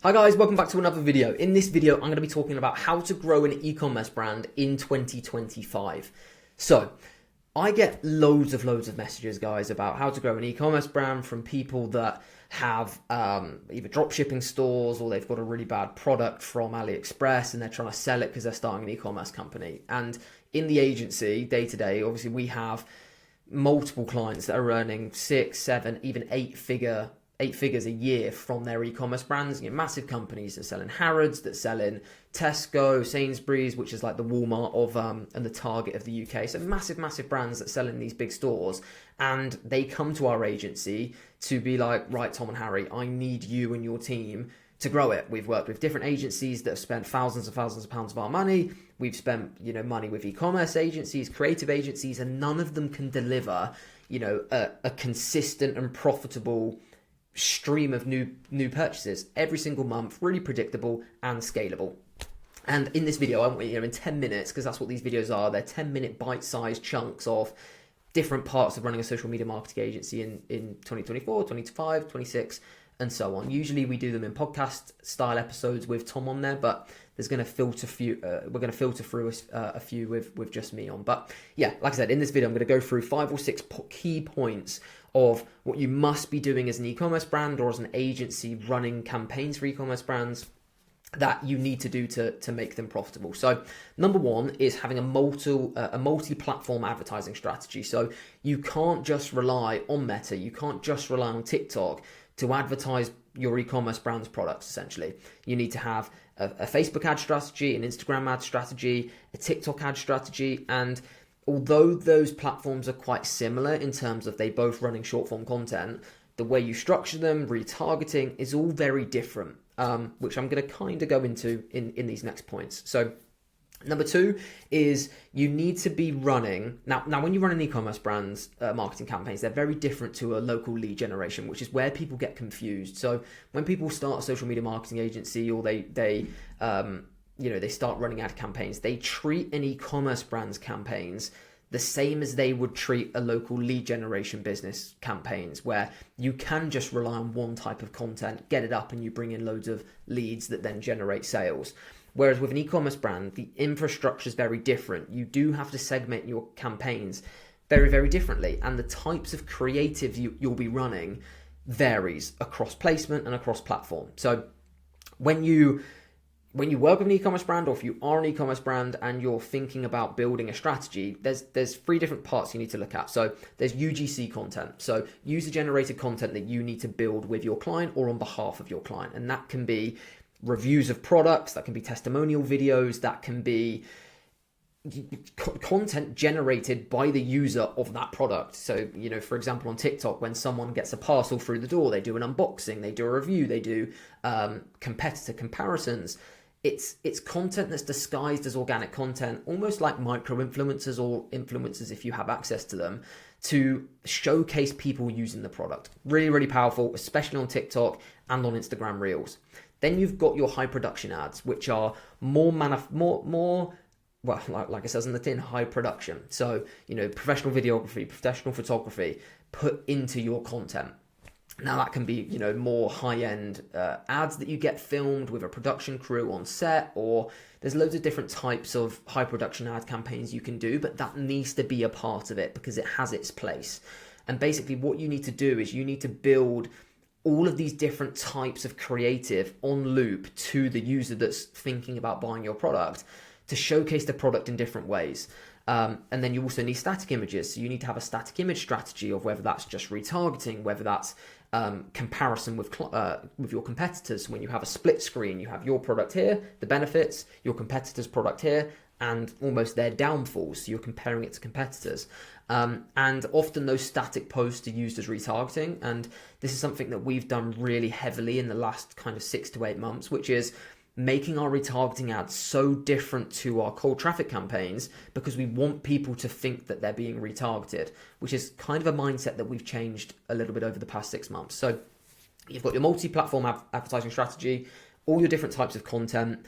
Hi guys, welcome back to another video. In this video, I'm going to be talking about how to grow an e-commerce brand in 2025. So, I get loads of messages, guys, about how to grow an e-commerce brand from people that have either drop shipping stores or they've got a really bad product from AliExpress and they're trying to sell it because they're starting an e-commerce company. And in the agency, day to day, obviously we have multiple clients that are earning 6, 7, even 8 figures a year from their e-commerce brands. You know, massive companies that sell in Harrods, that sell in Tesco, Sainsbury's, which is like the Walmart of and the Target of the UK. So massive brands that sell in these big stores, and they come to our agency to be like, right, Tom and Harry, I need you and your team to grow it. We've worked with different agencies that have spent thousands of pounds of our money. We've spent, money with e-commerce agencies, creative agencies, and none of them can deliver, a consistent and profitable stream of new purchases every single month, really predictable and scalable. And in this video, I want you in 10 minutes, because that's what these videos are. They're 10-minute bite-sized chunks of different parts of running a social media marketing agency in 2024, 2025, 26, and so on. Usually we do them in podcast style episodes with Tom on there, but there's going to filter we're going to filter through a few with just me on. But yeah, like I said, in this video, I'm going to go through 5 or 6 key points of what you must be doing as an e-commerce brand or as an agency running campaigns for e-commerce brands that you need to do to make them profitable. So number 1 is having a multi-platform advertising strategy. So you can't just rely on Meta, you can't just rely on TikTok to advertise your e-commerce brand's products. Essentially, you need to have a Facebook ad strategy, an Instagram ad strategy, a TikTok ad strategy. And although those platforms are quite similar in terms of they both running short form content, the way you structure them, retargeting, is all very different, which I'm going to kind of go into in these next points. So number 2 is you need to be running, now when you run an e-commerce brand's marketing campaigns, they're very different to a local lead generation, which is where people get confused. So when people start a social media marketing agency or they start running ad campaigns, they treat an e-commerce brand's campaigns the same as they would treat a local lead generation business campaigns, where you can just rely on one type of content, get it up, and you bring in loads of leads that then generate sales. Whereas with an e-commerce brand, the infrastructure is very different. You do have to segment your campaigns very, very differently, and the types of creative you'll be running varies across placement and across platform. So when you work with an e-commerce brand, or if you are an e-commerce brand and you're thinking about building a strategy, there's 3 different parts you need to look at. So there's UGC content, so user-generated content that you need to build with your client or on behalf of your client. And that can be reviews of products, that can be testimonial videos, that can be content generated by the user of that product. So, for example, on TikTok, when someone gets a parcel through the door, they do an unboxing, they do a review, they do competitor comparisons. It's content that's disguised as organic content, almost like micro-influencers or influencers if you have access to them, to showcase people using the product. Really, really powerful, especially on TikTok and on Instagram Reels. Then you've got your high production ads, which are more well, like it says in the tin, high production. So, professional videography, professional photography put into your content. Now that can be, more high-end ads that you get filmed with a production crew on set, or there's loads of different types of high production ad campaigns you can do, but that needs to be a part of it because it has its place. And basically what you need to do is you need to build all of these different types of creative on loop to the user that's thinking about buying your product to showcase the product in different ways. And then you also need static images. So you need to have a static image strategy of whether that's just retargeting, whether that's comparison with your competitors. When you have a split screen, you have your product here, the benefits, your competitor's product here, and almost their downfalls. So you're comparing it to competitors. And often those static posts are used as retargeting. And this is something that we've done really heavily in the last kind of 6 to 8 months, which is making our retargeting ads so different to our cold traffic campaigns because we want people to think that they're being retargeted, which is kind of a mindset that we've changed a little bit over the past 6 months. So you've got your multi-platform advertising strategy, all your different types of content.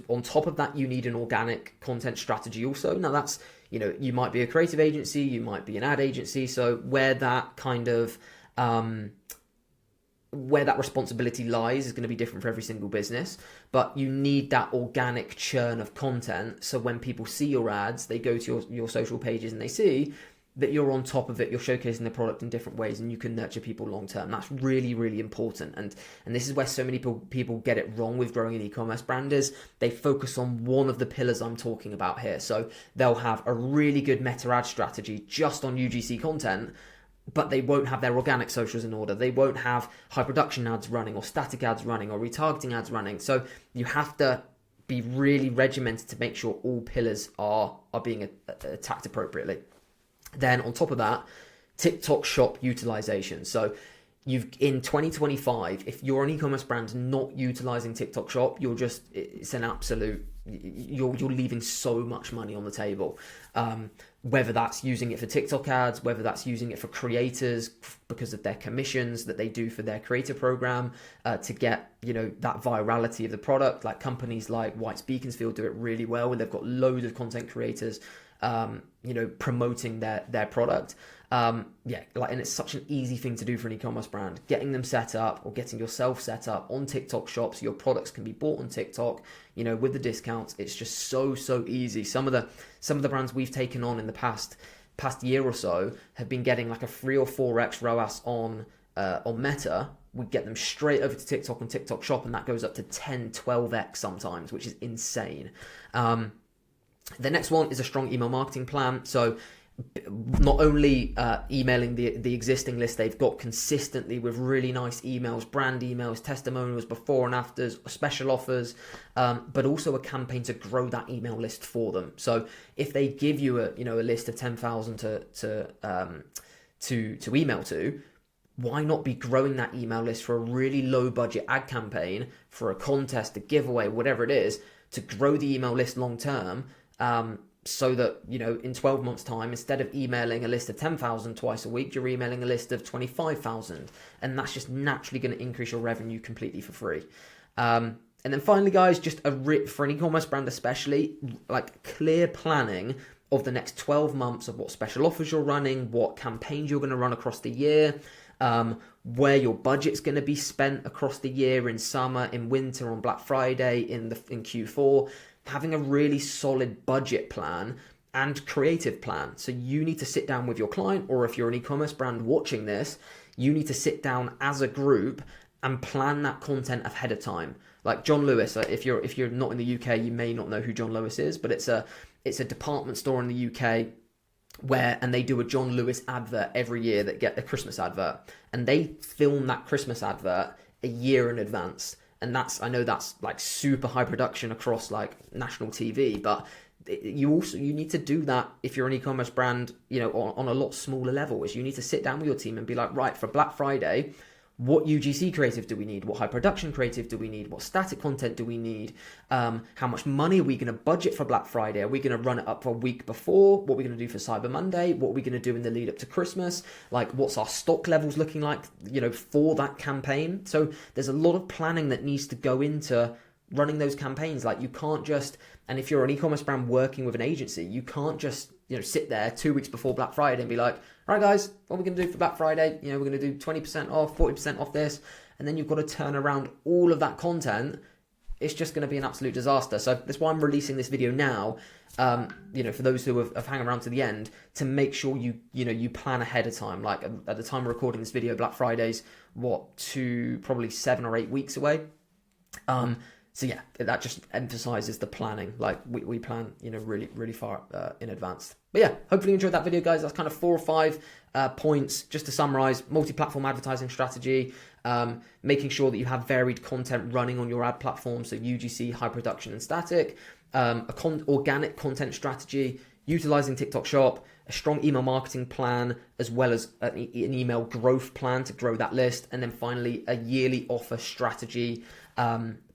On top of that, you need an organic content strategy also. Now that's, you might be a creative agency, you might be an ad agency. So where that kind of where that responsibility lies is going to be different for every single business, but you need that organic churn of content. So when people see your ads, they go to your social pages and they see that you're on top of it, you're showcasing the product in different ways, and you can nurture people long term. That's really, really important. And this is where so many people get it wrong with growing an e-commerce brand, is they focus on one of the pillars I'm talking about here. So they'll have a really good meta ad strategy just on UGC content, but they won't have their organic socials in order. They won't have high production ads running, or static ads running, or retargeting ads running. So you have to be really regimented to make sure all pillars are being attacked appropriately. Then on top of that, TikTok shop utilization. So in 2025, if you're an e-commerce brand not utilizing TikTok shop, it's an absolute, you're leaving so much money on the table. Whether that's using it for TikTok ads, whether that's using it for creators because of their commissions that they do for their creator program, to get, that virality of the product. Like companies like White's Beaconsfield do it really well, and they've got loads of content creators promoting their product. And it's such an easy thing to do for an e-commerce brand, getting them set up, or getting yourself set up on TikTok shop so your products can be bought on TikTok, with the discounts. It's just so easy. Some of the brands we've taken on in the past year or so have been getting like a 3 or 4x ROAS on Meta. We get them straight over to TikTok and TikTok shop, and that goes up to 10, 12x sometimes, which is insane. The next one is a strong email marketing plan. So not only emailing the existing list they've got consistently with really nice emails, brand emails, testimonials, before and afters, special offers, but also a campaign to grow that email list for them. So if they give you a list of 10,000 to email to, why not be growing that email list for a really low budget ad campaign, for a contest, a giveaway, whatever it is, to grow the email list long term. So that, in 12 months time, instead of emailing a list of 10,000 twice a week, you're emailing a list of 25,000. And that's just naturally going to increase your revenue completely for free. And then finally, guys, just for an e-commerce brand especially, like clear planning of the next 12 months of what special offers you're running, what campaigns you're going to run across the year, where your budget's going to be spent across the year, in summer, in winter, on Black Friday, in Q4. Having a really solid budget plan and creative plan. So you need to sit down with your client, or if you're an e-commerce brand watching this, you need to sit down as a group and plan that content ahead of time. Like John Lewis, if you're not in the UK, you may not know who John Lewis is, but it's a department store in the UK and they do a John Lewis advert every year, that get a Christmas advert, and they film that Christmas advert a year in advance. And I know that's like super high production across like national TV, but you need to do that if you're an e-commerce brand, on a lot smaller level. Is you need to sit down with your team and be like, right, for Black Friday, what UGC creative do we need? What high production creative do we need? What static content do we need? How much money are we going to budget for Black Friday? Are we going to run it up for a week before? What are we going to do for Cyber Monday? What are we going to do in the lead up to Christmas? Like, what's our stock levels looking like, for that campaign? So there's a lot of planning that needs to go into running those campaigns. Like, you can't just, and if you're an e-commerce brand working with an agency, you can't just, sit there 2 weeks before Black Friday and be like, all right, guys, what are we going to do for Black Friday? We're going to do 20% off, 40% off this. And then you've got to turn around all of that content. It's just going to be an absolute disaster. So that's why I'm releasing this video now, for those who have hung around to the end, to make sure you plan ahead of time. Like at the time of recording this video, Black Friday's probably 7 or 8 weeks away. So yeah, that just emphasizes the planning. Like we plan, really, really far in advance. But yeah, hopefully you enjoyed that video, guys. That's kind of 4 or 5 points just to summarize: multi-platform advertising strategy, making sure that you have varied content running on your ad platform, so UGC, high production, and static, organic content strategy, utilizing TikTok Shop, a strong email marketing plan, as well as an email growth plan to grow that list, and then finally a yearly offer strategy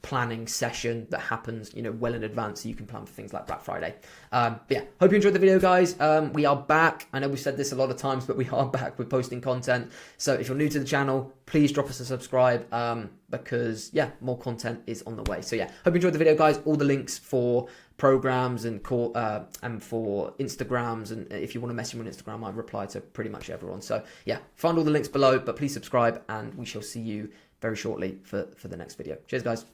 planning session that happens, well in advance, so you can plan for things like Black Friday. But yeah, hope you enjoyed the video, guys. We are back. I know we've said this a lot of times, but we are back with posting content. So if you're new to the channel, please drop us a subscribe, because yeah, more content is on the way. So yeah, hope you enjoyed the video, guys. All the links for programs and for Instagrams, and if you want to message me on Instagram, I reply to pretty much everyone. So yeah, find all the links below, but please subscribe, and we shall see you very shortly for the next video. Cheers, guys.